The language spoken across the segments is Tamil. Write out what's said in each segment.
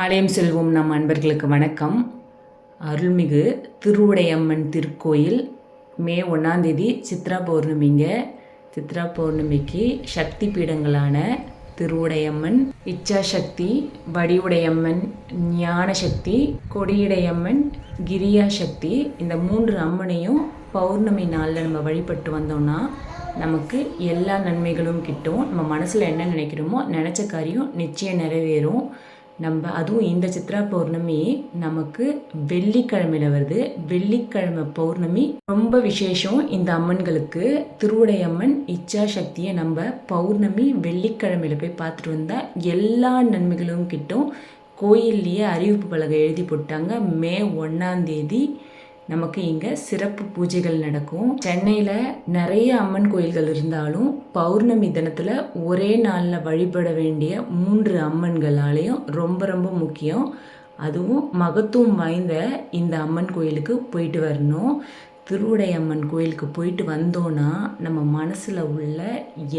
ஆலயம் செல்வோம் நம் அன்பர்களுக்கு வணக்கம். அருள்மிகு திருவுடையம்மன் திருக்கோயில் மே 1 சித்ரா பௌர்ணமிங்க. சித்ரா பௌர்ணமிக்கு சக்தி பீடங்களான திருவுடையம்மன், இச்சாசக்தி, வடிவுடையம்மன், ஞான சக்தி, கொடியுடையம்மன், கிரியா சக்தி, இந்த 3 அம்மனையும் பௌர்ணமி நாளில் நம்ம வழிபட்டு வந்தோம்னா நமக்கு எல்லா நன்மைகளும் கிட்டும். நம்ம மனசில் என்ன நினைக்கிறோமோ நினச்ச காரியம் நிச்சயம் நிறைவேறும். அதுவும் இந்த சித்ரா பௌர்ணமி நமக்கு வெள்ளிக்கிழமையில் வருது. வெள்ளிக்கிழமை பௌர்ணமி ரொம்ப விசேஷம் இந்த அம்மன்களுக்கு. திருவுடையம்மன் இச்சா சக்தியை நம்ம பௌர்ணமி வெள்ளிக்கிழமையில் போய் பார்த்துட்டு வந்தால் எல்லா நன்மைகளும் கிட்டும். கோயில்லையே அறிவிப்பு பலகை எழுதி போட்டாங்க. மே 1 நமக்கு இங்கே சிறப்பு பூஜைகள் நடக்கும். சென்னையில் நிறைய அம்மன் கோயில்கள் இருந்தாலும் பௌர்ணமி தினத்தில் ஒரே நாளில் வழிபட வேண்டிய 3 அம்மன்களாலேயும் ரொம்ப ரொம்ப முக்கியம். அதுவும் மகத்துவம் வாய்ந்த இந்த அம்மன் கோயிலுக்கு போயிட்டு வரணும். திருவுடையம்மன் கோயிலுக்கு போயிட்டு வந்தோன்னா நம்ம மனசில் உள்ள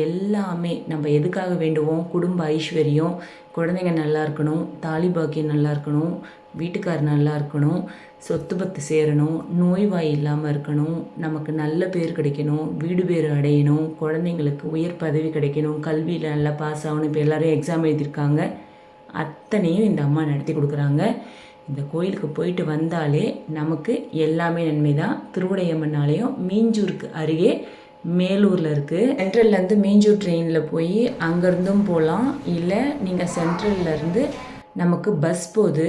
எல்லாமே நம்ம எதுக்காக வேண்டுவோம்? குடும்ப ஐஸ்வர்யம், குழந்தைங்க நல்லா இருக்கணும், தாலி பாக்கியம் நல்லா இருக்கணும், வீட்டுக்கார் நல்லா இருக்கணும், சொத்து பத்து சேரணும், நோய்வாய் இல்லாமல் இருக்கணும், நமக்கு நல்ல பேர் கிடைக்கணும், வீடு பேர் அடையணும், குழந்தைங்களுக்கு உயர் பதவி கிடைக்கணும், கல்வியில் நல்லா பாஸ் ஆகணும். இப்போ எல்லோரும் எக்ஸாம் எழுதியிருக்காங்க. அத்தனையும் இந்த அம்மா நடத்தி கொடுக்குறாங்க. இந்த கோயிலுக்கு போயிட்டு வந்தாலே நமக்கு எல்லாமே நன்மை தான். திருவுடையம்மன் ஆலயம் மீஞ்சூருக்கு அருகே மேலூரில் இருக்குது. சென்ட்ரல்லேருந்து மீஞ்சூர் ட்ரெயினில் போய் அங்கேருந்தும் போகலாம். இல்லை நீங்கள் சென்ட்ரல்லேருந்து நமக்கு பஸ் போகுது,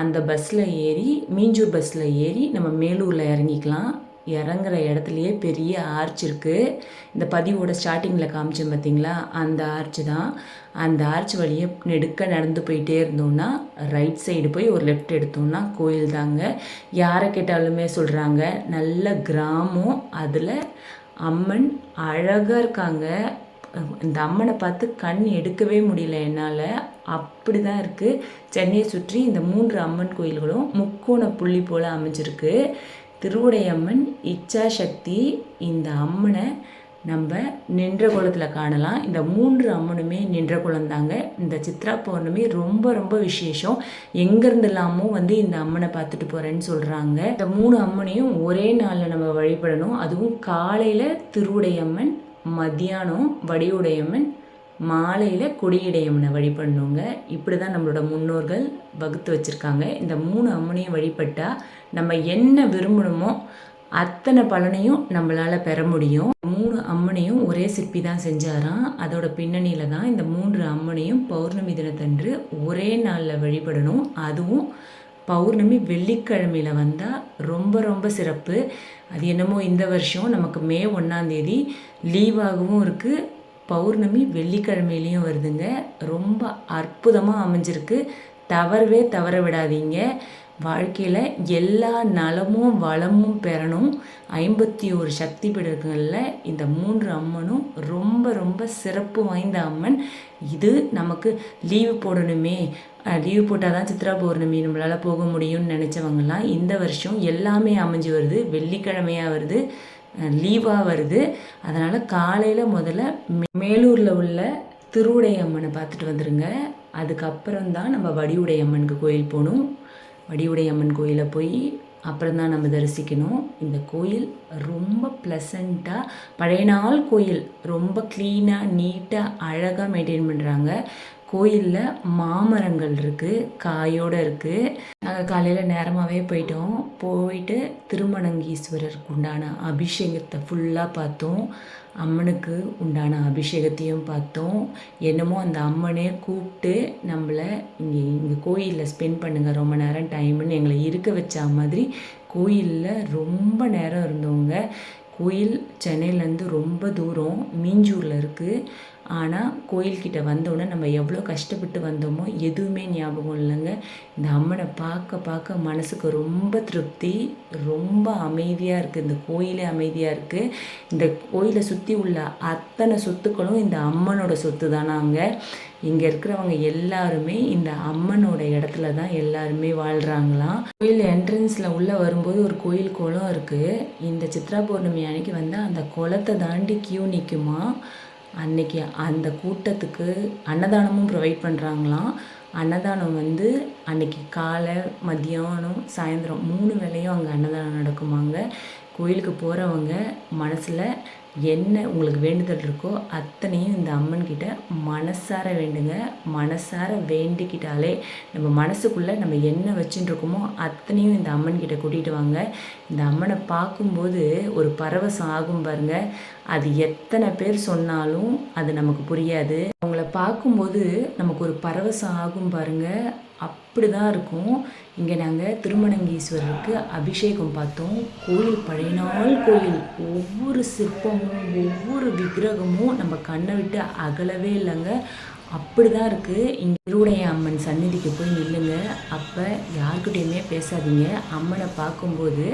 அந்த பஸ்ஸில் ஏறி மீஞ்சூர் பஸ்ஸில் ஏறி நம்ம மேலூரில் இறங்கிக்கலாம். இறங்குற இடத்துலையே பெரிய ஆர்ச் இருக்குது. இந்த பதிவோட ஸ்டார்டிங்கில் காமிச்சேன் பார்த்தீங்களா, அந்த ஆர்ச் தான். அந்த ஆர்ச் வழியே நெடுக்க நடந்து போயிட்டே இருந்தோம்னா ரைட் சைடு போய் ஒரு லெஃப்ட் எடுத்தோம்னா கோயில் தாங்க. யாரை கேட்டாலுமே சொல்கிறாங்க நல்ல கிராமம். அதில் அம்மன் அழகாக இருக்காங்க. இந்த அம்மனை பார்த்து கண் எடுக்கவே முடியல என்னால். அப்படி தான் இருக்குது. சென்னையை சுற்றி இந்த 3 அம்மன் கோயில்களும் முக்கோண புள்ளி போல் அமைஞ்சிருக்கு. திருவுடையம்மன் இச்சா சக்தி இந்த அம்மனை நம்ம நின்ற குளத்தில் காணலாம். இந்த 3 அம்மனுமே நின்ற குளம் தாங்க. இந்த சித்ரா பௌர்ணமி ரொம்ப ரொம்ப விசேஷம். எங்கேருந்துலாமோ இந்த அம்மனை பார்த்துட்டு போகிறேன்னு சொல்கிறாங்க. இந்த 3 அம்மனையும் ஒரே நாளில் நம்ம வழிபடணும். அதுவும் காலையில் திருவுடையம்மன், மத்தியானம் வடிவுடையம்மன், மாலையில் கொடியுடையம்மனை வழிபடணுங்க. இப்படி தான் நம்மளோட முன்னோர்கள் வகுத்து வச்சுருக்காங்க. இந்த 3 அம்மனையும் வழிபட்டால் நம்ம என்ன விரும்பணுமோ அத்தனை பலனையும் நம்மளால் பெற முடியும். 3 அம்மனையும் ஒரே சிற்பி தான் செஞ்சாராம். அதோட பின்னணியில் தான் இந்த 3 அம்மனையும் பௌர்ணமி தினத்தன்று ஒரே நாளில் வழிபடணும். அதுவும் பௌர்ணமி வெள்ளிக்கிழமையில் வந்தால் ரொம்ப ரொம்ப சிறப்பு. அது என்னமோ இந்த வருஷம் நமக்கு மே 1 லீவாகவும் இருக்குது. பௌர்ணமி வெள்ளிக்கிழமையிலையும் வருதுங்க. ரொம்ப அற்புதமாக அமைஞ்சிருக்கு. தவற விடாதீங்க. வாழ்க்கையில் எல்லா நலமும் வளமும் பெறணும். 51 சக்தி பீடங்களில் இந்த 3 அம்மனும் ரொம்ப ரொம்ப சிறப்பு வாய்ந்த அம்மன். இது நமக்கு லீவு போடணுமே, லீவு போட்டால் தான் சித்ரா பௌர்ணமி நம்மளால் போக முடியும்னு நினச்சவங்கலாம் இந்த வருஷம் எல்லாமே அமைஞ்சு வருது. வெள்ளிக்கிழமையாக வருது, லீவாக வருது. அதனால் காலையில் முதல்ல மேலூரில் உள்ள திருவுடையம்மனை பார்த்துட்டு வந்துடுங்க. அதுக்கப்புறம் தான் நம்ம வடிவுடையம்மனுக்கு கோயில் போகணும். வடிவுடையம்மன் கோயிலை போய் அப்புறம் தான் நம்ம தரிசிக்கணும். இந்த கோயில் ரொம்ப ப்ளசண்ட்டாக, பழைய நாள் கோயில், ரொம்ப க்ளீனாக நீட்டாக அழகாக மெயின்டைன் பண்ணுறாங்க. கோயிலில் மாமரங்கள் இருக்குது, காயோடு இருக்குது. நாங்கள் காலையில் நேரமாகவே போயிட்டு திருமணங்கீஸ்வரருக்கு உண்டான அபிஷேகத்தை ஃபுல்லாக பார்த்தோம். அம்மனுக்கு உண்டான அபிஷேகத்தையும் பார்த்தோம். என்னமோ அந்த அம்மனே கூப்பிட்டு நம்மளை இங்கே கோயிலில் ஸ்பெண்ட் பண்ணுங்கள் ரொம்ப நேரம் டைமுன்னு எங்களை இருக்க வச்ச மாதிரி கோயிலில் ரொம்ப நேரம் இருந்தவங்க. கோயில் சென்னையிலேருந்து ரொம்ப தூரம், மீஞ்சூரில் இருக்குது. ஆனால் கோயில்கிட்ட வந்தோடனே நம்ம எவ்வளோ கஷ்டப்பட்டு வந்தோமோ எதுவுமே ஞாபகம் இல்லைங்க. இந்த அம்மனை பார்க்க மனசுக்கு ரொம்ப திருப்தி, ரொம்ப அமைதியாக இருக்குது. இந்த கோயிலே அமைதியாக இருக்குது. இந்த கோயிலை சுற்றி உள்ள அத்தனை சொத்துக்களும் இந்த அம்மனோட சொத்து தானாங்க. இங்கே இருக்கிறவங்க எல்லாருமே இந்த அம்மனோட இடத்துல தான் எல்லாருமே வாழ்கிறாங்களாம். கோயில் என்ட்ரன்ஸில் உள்ளே வரும்போது ஒரு கோயில் குளம் இருக்குது. இந்த சித்ரா பௌர்ணமி அன்னைக்கு அந்த குளத்தை தாண்டி கியூ நிற்குமா. அன்னைக்கு அந்த கூட்டத்துக்கு அன்னதானமும் ப்ரொவைட் பண்ணுறாங்களாம். அன்னதானம் வந்து அன்றைக்கி காலை மத்தியானம் சாயந்தரம் 3 வேளையும் அங்கே அன்னதானம் நடக்குமாங்க. கோயிலுக்கு போகிறவங்க மனசில் என்ன உங்களுக்கு வேண்டுதல் இருக்கோ அத்தனையும் இந்த அம்மன்கிட்ட மனசார வேண்டுங்க. மனசார வேண்டிக்கிட்டாலே நம்ம மனசுக்குள்ளே நம்ம என்ன வச்சுட்டுருக்கோமோ அத்தனையும் இந்த அம்மன்கிட்ட கூட்டிகிட்டு வாங்க. இந்த அம்மனை பார்க்கும்போது ஒரு பரவசம் ஆகும் பாருங்க. அது எத்தனை பேர் சொன்னாலும் அது நமக்கு புரியாது. அவங்கள பார்க்கும்போது நமக்கு ஒரு பரவசம் ஆகும் பாருங்க. அப்படி தான் இருக்கும். இங்கே நாங்கள் திருமணங்கீஸ்வரருக்கு அபிஷேகம் பார்த்தோம். கோயில் பழைய நாள் கோயில். ஒவ்வொரு சிற்பமும் ஒவ்வொரு விக்கிரகமும் நம்ம கண்ணை விட்டு அகலவே இல்லைங்க. அப்படி தான் இருக்குது. இங்கே திருவுடைய அம்மன் சந்நிதிக்கு போய் நில்லுங்க. அப்போ யார்கிட்டையுமே பேசாதீங்க. அம்மனை பார்க்கும்போது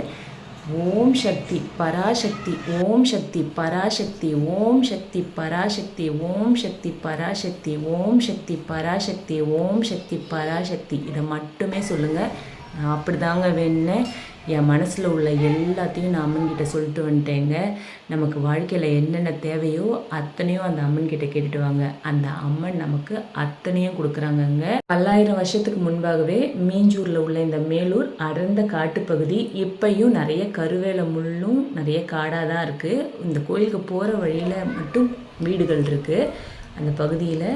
ஓம் சக்தி பராசக்தி, ஓம் சக்தி பராசக்தி, ஓம் சக்தி பராசக்தி, ஓம் சக்தி பராசக்தி, ஓம் சக்தி பராசக்தி, ஓம் சக்தி பராசக்தி, இதை மட்டுமே சொல்லுங்கள். நான் அப்படி தாங்க வேணுனேன். என் மனசில் உள்ள எல்லாத்தையும் நான் அம்மன்கிட்ட சொல்லிட்டு வந்துட்டேங்க. நமக்கு வாழ்க்கையில் என்னென்ன தேவையோ அத்தனையும் அந்த அம்மன்கிட்ட கேட்டுட்டு வாங்க. அந்த அம்மன் நமக்கு அத்தனையும் கொடுக்குறாங்கங்க. 1000 வருஷத்துக்கு முன்பாகவே மீஞ்சூரில் உள்ள இந்த மேலூர் அடர்ந்த காட்டுப்பகுதி. இப்பையும் நிறைய கருவேல முள்ளும் நிறைய காடாக தான் இருக்குது. இந்த கோயிலுக்கு போகிற வழியில் மட்டும் வீடுகள் இருக்குது. அந்த பகுதியில்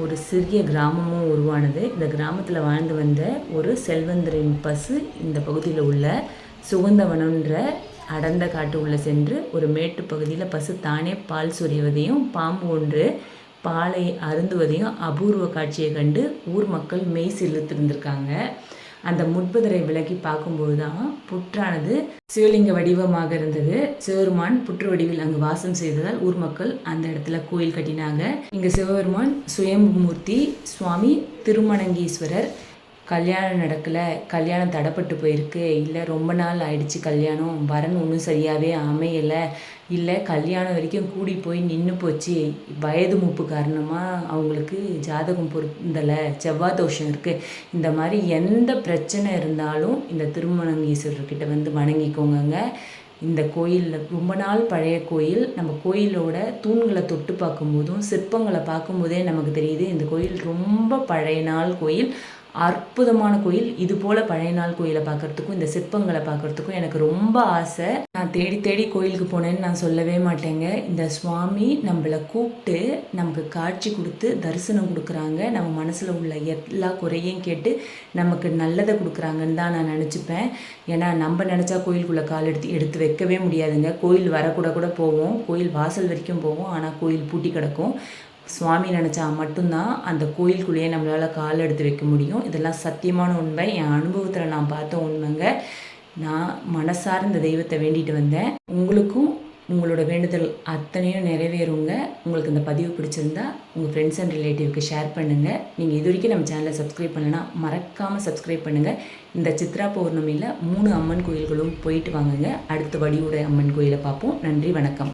ஒரு சிறிய கிராமமும் உருவானது. இந்த கிராமத்தில் வாழ்ந்து வந்த ஒரு செல்வந்தரின் பசு இந்த பகுதியில் உள்ள சுகந்தவனன்ற அடர்ந்த காட்டு உள்ள சென்று ஒரு மேட்டு பகுதியில் பசு தானே பால் சொரிவதையும் பாம்பு ஒன்று பாலை அருந்துவதையும் அபூர்வ காட்சியை கண்டு ஊர் மக்கள் மெய் சிலிர்த்திருந்திருக்காங்க. அந்த முட்புதரை விலகி பார்க்கும்போது தான் புற்றானது சிவலிங்க வடிவமாக இருந்தது. சிவபெருமான் புற்று வடிவில் அங்கு வாசம் செய்ததால் ஊர் மக்கள் அந்த இடத்துல கோயில் கட்டினாங்க. இங்கே சிவபெருமான் சுயம்புமூர்த்தி சுவாமி திருமணங்கீஸ்வரர். கல்யாணம் நடக்கலை, கல்யாணம் தடைப்பட்டு போயிருக்கு, இல்லை ரொம்ப நாள் ஆயிடுச்சு கல்யாணம், வரன் ஒன்றும் சரியாகவே அமையலை, இல்லை கல்யாணம் வரைக்கும் கூடி போய் நின்று போச்சு, வயது மூப்பு காரணமாக அவங்களுக்கு ஜாதகம் பொருந்தலை, செவ்வாய் தோஷம் இருக்குது, இந்த மாதிரி எந்த பிரச்சனை இருந்தாலும் இந்த திருமணங்கீஸ்வரர்கிட்ட வந்து வணங்கிக்கோங்க. இந்த கோயிலில் ரொம்ப நாள் பழைய கோயில். நம்ம கோயிலோட தூண்களை தொட்டு பார்க்கும்போதும் சிற்பங்களை பார்க்கும்போதே நமக்கு தெரியுது இந்த கோயில் ரொம்ப பழைய நாள் கோயில், அற்புதமான கோயில். இது போல் பழைய நாள் கோயிலை பார்க்குறதுக்கும் இந்த சிற்பங்களை பார்க்குறதுக்கும் எனக்கு ரொம்ப ஆசை. நான் தேடி தேடி கோயிலுக்கு போனேன்னு நான் சொல்லவே மாட்டேங்க. இந்த சுவாமி நம்மளை கூப்பிட்டு நமக்கு காட்சி கொடுத்து தரிசனம் கொடுக்குறாங்க. நம்ம மனசில் உள்ள எல்லா குறையும் கேட்டு நமக்கு நல்லதை கொடுக்குறாங்கன்னு தான் நான் நினச்சிப்பேன். ஏன்னா நம்ம நினச்சா கோயிலுக்குள்ளே கால் எடுத்து வைக்கவே முடியாதுங்க. கோயில் வரக்கூட போவோம், கோயில் வாசல் வரைக்கும் போவோம், ஆனால் கோயில் பூட்டி கிடக்கும். சுவாமி நினச்சா மட்டும்தான் அந்த கோயிலுக்குள்ளேயே நம்மளால் கால் எடுத்து வைக்க முடியும். இதெல்லாம் சத்தியமான உண்மை. என் அனுபவத்தில் நான் பார்த்த உண்மைங்க. நான் மனசார இந்த தெய்வத்தை வேண்டிட்டு வந்தேன். உங்களுக்கும் உங்களோட வேண்டுதல் அத்தனையும் நிறைவேறுங்க. உங்களுக்கு இந்த பதிவு பிடிச்சிருந்தா உங்கள் ஃப்ரெண்ட்ஸ் அண்ட் ரிலேட்டிவ்க்கு ஷேர் பண்ணுங்கள். நீங்கள் இது வரைக்கும் நம்ம சேனலை சப்ஸ்கிரைப் பண்ணலைன்னா மறக்காமல் சப்ஸ்கிரைப் பண்ணுங்கள். இந்த சித்ரா பௌர்ணமியில் 3 அம்மன் கோயில்களும் போயிட்டு வாங்குங்க. அடுத்த வடிவுடைய அம்மன் கோயிலை பார்ப்போம். நன்றி, வணக்கம்.